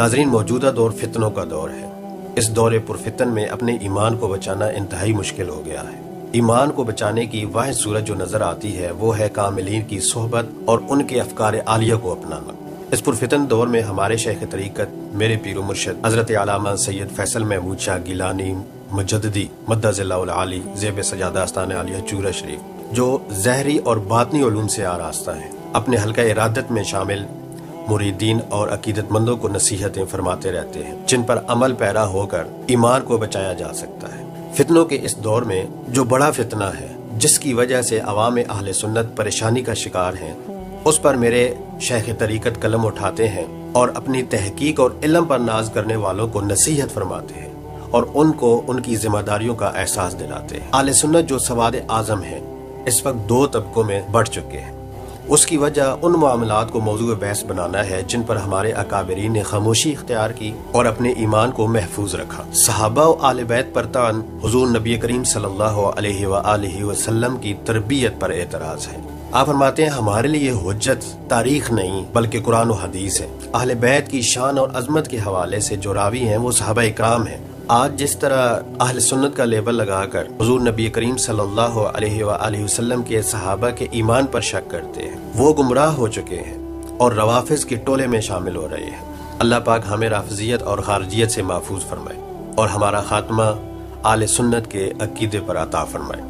ناظرین، موجودہ دور فتنوں کا دور ہے۔ اس دور پرفتن میں اپنے ایمان کو بچانا انتہائی مشکل ہو گیا ہے۔ ایمان کو بچانے کی واحد صورت جو نظر آتی ہے وہ ہے کاملین کی صحبت اور ان کے افکار عالیہ کو اپنانا۔ اس پرفتن دور میں ہمارے شیخ طریقت، میرے پیر و مرشد حضرت علامہ سید فیصل محمود شاہ گیلانی مجددی مدظ اللہ العالی زیب سجادہ آستانہ عالیہ چورہ شریف، جو ظاہری اور باطنی علوم سے آراستہ ہیں، اپنے حلقہ ارادت میں شامل مریدین اور عقیدت مندوں کو نصیحتیں فرماتے رہتے ہیں جن پر عمل پیرا ہو کر ایمان کو بچایا جا سکتا ہے۔ فتنوں کے اس دور میں جو بڑا فتنہ ہے جس کی وجہ سے عوام اہل سنت پریشانی کا شکار ہیں، اس پر میرے شیخ طریقت قلم اٹھاتے ہیں اور اپنی تحقیق اور علم پر ناز کرنے والوں کو نصیحت فرماتے ہیں اور ان کو ان کی ذمہ داریوں کا احساس دلاتے ہیں۔ اہل سنت جو سواد اعظم ہیں اس وقت دو طبقوں میں بڑھ چکے ہیں۔ اس کی وجہ ان معاملات کو موضوع بحث بنانا ہے جن پر ہمارے اکابرین نے خاموشی اختیار کی اور اپنے ایمان کو محفوظ رکھا۔ صحابہ و آل بیت پر طعن حضور نبی کریم صلی اللہ علیہ وآلہ وسلم کی تربیت پر اعتراض ہے۔ آپ فرماتے ہیں ہمارے لیے حجت تاریخ نہیں بلکہ قرآن و حدیث ہے۔ اہل بیت کی شان اور عظمت کے حوالے سے جو راوی ہیں وہ صحابہ اکرام ہیں۔ آج جس طرح اہل سنت کا لیبل لگا کر حضور نبی کریم صلی اللہ علیہ وآلہ وسلم کے صحابہ کے ایمان پر شک کرتے ہیں، وہ گمراہ ہو چکے ہیں اور روافض کے ٹولے میں شامل ہو رہے ہیں۔ اللہ پاک ہمیں رافضیت اور خارجیت سے محفوظ فرمائے اور ہمارا خاتمہ اہل سنت کے عقیدے پر عطا فرمائے۔